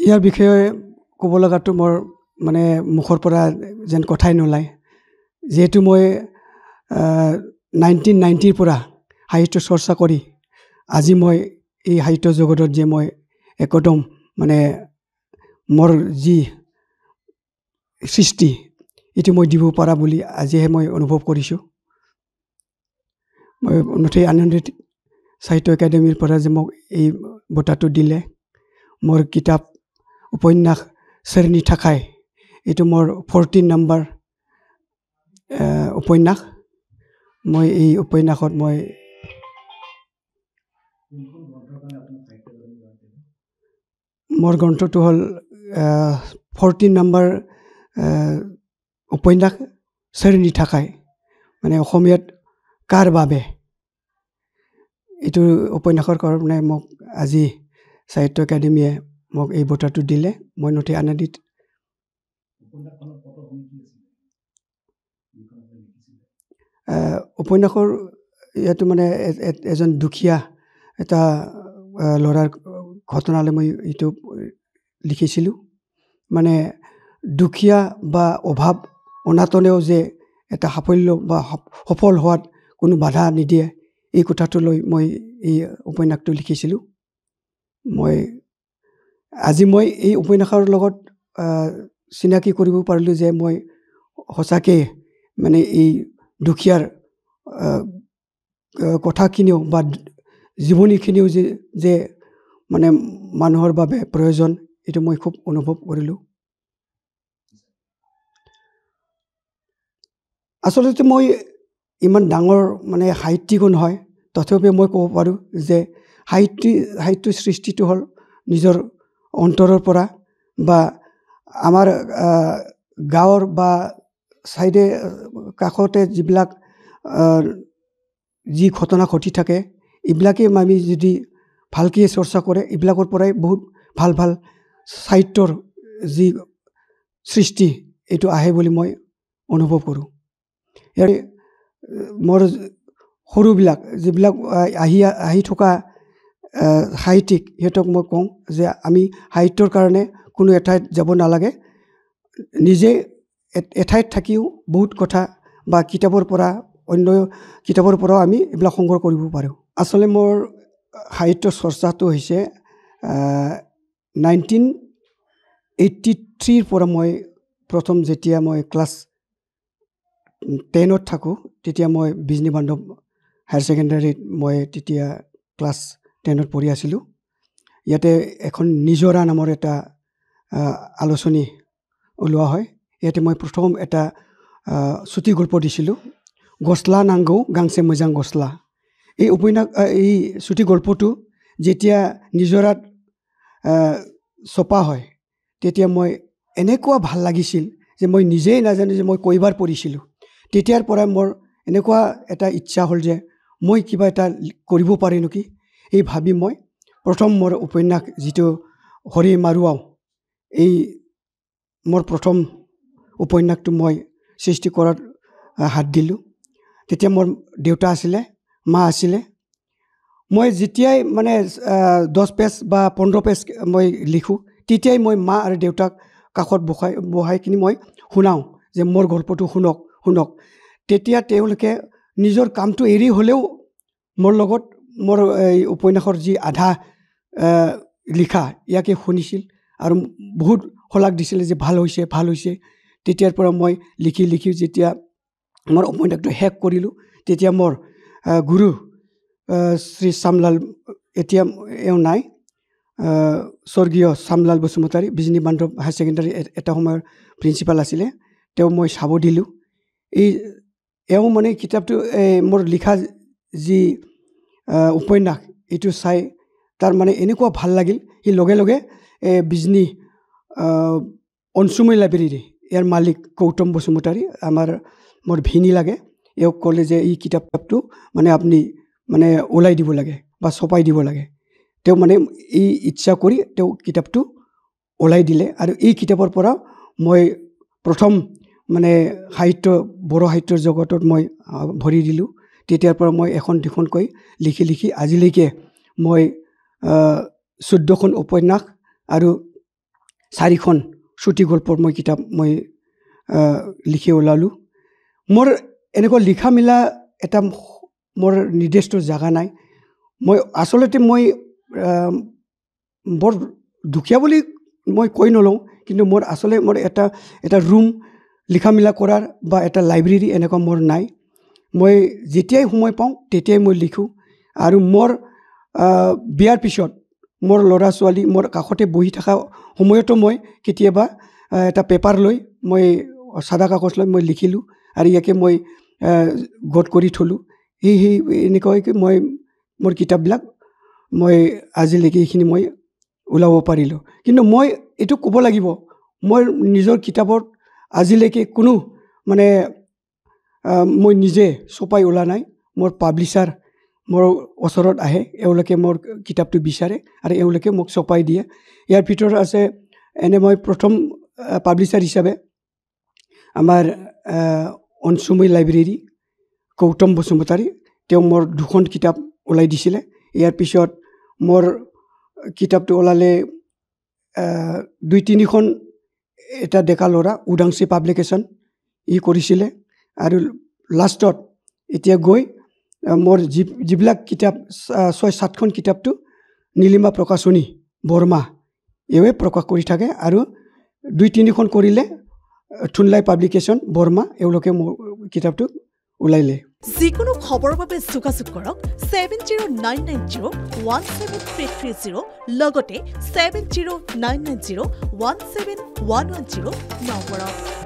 ইয়াৰ বিষয়ে ক'ব লগাটো মোৰ মানে মুখৰ পৰা যেন কথাই নোলায় যেহেতু মই 1990 পৰা সাহিত্য চৰ্চা কৰি আজি মই এই সাহিত্য জগতত যে মই একদম মানে মোৰ যি সৃষ্টি এটো মই দিব পাৰা বুলি আজিহে মই অনুভৱ কৰিছোঁ মই নথৈ আনন্দিত সাহিত্য একাডেমীৰ পৰা যে মোক এই বঁটাটো দিলে মোৰ কিতাপ উপন্যাস শ্ৰেণী থাকাই এটো মোৰ 14 নম্বৰ উপন্যাস মই এই উপন্যাসত মই মোৰ গ্ৰন্থটো হ'ল 14 নম্বৰ উপন্যাস শ্ৰেণী থাকাই মানে অসমীয়াত কাৰ বাবে এটো উপন্যাসৰ কাৰণে মোক আজি সাহিত্য একাডেমীয়ে মোক এই বঁটাটো দিলে মই নথৈ আনন্দিত উপন্যাসৰ ইয়াতো মানে এজন দুখীয়া এটা লৰাৰ ঘটনালৈ মই এটো লিখিছিলোঁ মানে দুখীয়া বা অভাৱ অনাটনেও যে এটা সাফল্য বা সফল হোৱাত কোনো বাধা নিদিয়ে এই কথাটো লৈ মই এই উপন্যাসটো লিখিছিলোঁ মই আজি মই এই উপন্যাসৰ লগত চিনাকি কৰিব পাৰিলোঁ যে মই সঁচাকৈ মানে এই দুখীয়াৰ কথাখিনিও বা জীৱনীখিনিও যে মানে মানুহৰ বাবে প্ৰয়োজন এটো মই খুব অনুভৱ কৰিলোঁ আচলতে মই ইমান ডাঙৰ মানে সাহিত্যিকো নহয় তথাপিও মই ক'ব পাৰোঁ যে সাহিত্য সৃষ্টিটো হ'ল নিজৰ অন্তৰৰ পৰা বা আমাৰ গাঁৱৰ বা সাইডে কাষতে যিবিলাক যি ঘটনা ঘটি থাকে এইবিলাকে আমি যদি ভালকৈ চৰ্চা কৰে এইবিলাকৰ পৰাই বহুত ভাল ভাল সাহিত্যৰ যি সৃষ্টি এটো আহে বুলি মই অনুভৱ কৰোঁ ইয়াৰ মোৰ সৰুবিলাক যিবিলাক আহি থকা সাহিত্যিক হেতক মই কওঁ যে আমি সাহিত্যৰ কাৰণে কোনো এঠাইত যাব নালাগে নিজে এঠাইত থাকিও বহুত কথা বা কিতাপৰ পৰা অন্য কিতাপৰ পৰা আমি এইবিলাক সংগ্ৰহ কৰিব পাৰোঁ আসলে মোৰ সাহিত্য চৰ্চাটো হৈছে 1983 পৰা মই প্ৰথম যেতিয়া মই ক্লাছ 10ত থাকোঁ তেতিয়া মই বিজনী বান্ধৱ হায়াৰ সেকেন্ডাৰীত মই তেতিয়া ক্লাছ 10ত পঢ়ি আছিলোঁ ইয়াতে এখন নিজৰা নামৰ এটা আলোচনী ওলোৱা হয় ইয়াতে মই প্ৰথম এটা ছুটি গল্প দিছিলোঁ গছলা নাংগৌ গাংছে মোজাং গছলা এই উপন্যাস এই ছুটি গল্পটো যেতিয়া নিজৰাত ছপা হয় তেতিয়া মই এনেকুৱা ভাল লাগিছিল যে মই নিজেই নাজানো যে মই কয়বাৰ পঢ়িছিলোঁ তেতিয়াৰ পৰা মোৰ এনেকুৱা এটা ইচ্ছা হ'ল যে মই কিবা এটা কৰিব পাৰি নেকি এই ভাবি মই প্ৰথম মোৰ উপন্যাস যিটো হৰি মাৰুৱাও এই মোৰ প্ৰথম উপন্যাসটো মই সৃষ্টি কৰাত হাত দিলোঁ তেতিয়া মোৰ দেউতা আছিলে মা আছিলে মই যেতিয়াই মানে 10 পেজ বা 15 পেজ মই লিখোঁ তেতিয়াই মই মা আৰু দেউতাক কাষত বহাই কিনি মই শুনাওঁ যে মোৰ গল্পটো শুনক তেতিয়া তেওঁলোকে নিজৰ কামটো এৰি হ'লেও মোৰ লগত মোৰ এই উপন্যাসৰ যি আধা লিখা ইয়াকে শুনিছিল আৰু বহুত শলাগ দিছিল যে ভাল হৈছে তেতিয়াৰ পৰা মই লিখি যেতিয়া মোৰ উপন্যাসটো শেষ কৰিলোঁ তেতিয়া মোৰ গুৰু শ্ৰী শ্যামলাল এতিয়া এওঁ নাই স্বৰ্গীয় শ্যামলাল বসুমতাৰী বিজনী বান্ধৱ হায়াৰ সেকেন্ডাৰী এটা সময়ৰ প্ৰিন্সিপাল আছিলে তেওঁ মই চাব দিলোঁ এওঁ মানে কিতাপটো মোৰ লিখা যি উপন্যাস এইটো চাই তাৰ মানে এনেকুৱা ভাল লাগিল সি লগে লগে বিজনী অনসুমৈ লাইব্ৰেৰী ইয়াৰ মালিক গৌতম বসুমতাৰী মোৰ ভিনি লাগে এওক ক'লে যে এই কিতাপটো মানে আপুনি মানে ওলাই দিব লাগে বা ছপাই দিব লাগে তেওঁ মানে এই ইচ্ছা কৰি তেওঁ কিতাপটো ওলাই দিলে আৰু এই কিতাপৰ পৰা মই প্ৰথম মানে বড়ো সাহিত্যৰ জগতত মই ভৰি দিলোঁ তেতিয়াৰ পৰা মই এখন দুখনকৈ লিখি আজিলৈকে মই 14খন উপন্যাস আৰু 4খন চুটি গল্পৰ মই কিতাপ মই লিখি ওলালোঁ মোৰ এনেকুৱা লিখা মিলা এটা মোৰ নিৰ্দিষ্ট জাগা নাই মই আচলতে মই বৰ দুখীয়া বুলি মই কৈ নলওঁ কিন্তু মোৰ আসলে মোৰ এটা ৰুম লিখা মিলা কৰাৰ বা এটা লাইব্ৰেৰী এনেকুৱা মোৰ নাই মই যেতিয়াই সময় পাওঁ তেতিয়াই মই লিখোঁ আৰু মোৰ বিয়াৰ পিছত মোৰ ল'ৰা ছোৱালী মোৰ কাষতে বহি থকা সময়তো মই কেতিয়াবা এটা পেপাৰ লৈ মই সাদা কাগজ লৈ মই লিখিলোঁ আৰু ইয়াকে মই গোট কৰি থলোঁ সেই এনেকুৱাকৈ মই মোৰ কিতাপবিলাক মই আজিলৈকে এইখিনি মই ওলাব পাৰিলোঁ কিন্তু মই এইটো ক'ব লাগিব মই নিজৰ কিতাপত আজিলৈকে কোনো মানে মই নিজে ছপাই ওলা নাই মোৰ পাব্লিছাৰ মোৰ ওচৰত আহে এওঁলোকে মোৰ কিতাপটো বিচাৰে আৰু এওঁলোকে মোক ছপাই দিয়ে ইয়াৰ ভিতৰত আছে এনে মই প্ৰথম পাব্লিছাৰ হিচাপে আমাৰ অনসুমৈ লাইব্ৰেৰী গৌতম বসুমতাৰী তেওঁ মোৰ 2খন কিতাপ ওলাই দিছিলে ইয়াৰ পিছত মোৰ কিতাপটো ওলালে 2-3খন এটা ডেকা ল'ৰা উদাংশী পাব্লিকেশ্যন ই কৰিছিলে আৰু লাষ্টত এতিয়া গৈ মোৰ যিবিলাক কিতাপ 6-7খন কিতাপটো নীলিমা প্ৰকাশনী বৰ্মা এৱে প্ৰকাশ কৰি থাকে আৰু 2-3খন কৰিলে থুনলাই পাব্লিকেশ্যন বৰ্মা এওঁলোকে মোৰ কিতাপটো ওলাইলে যিকোনো খবৰৰ বাবে যোগাযোগ কৰক 7099017330 লগতে 7099017110 নম্বৰত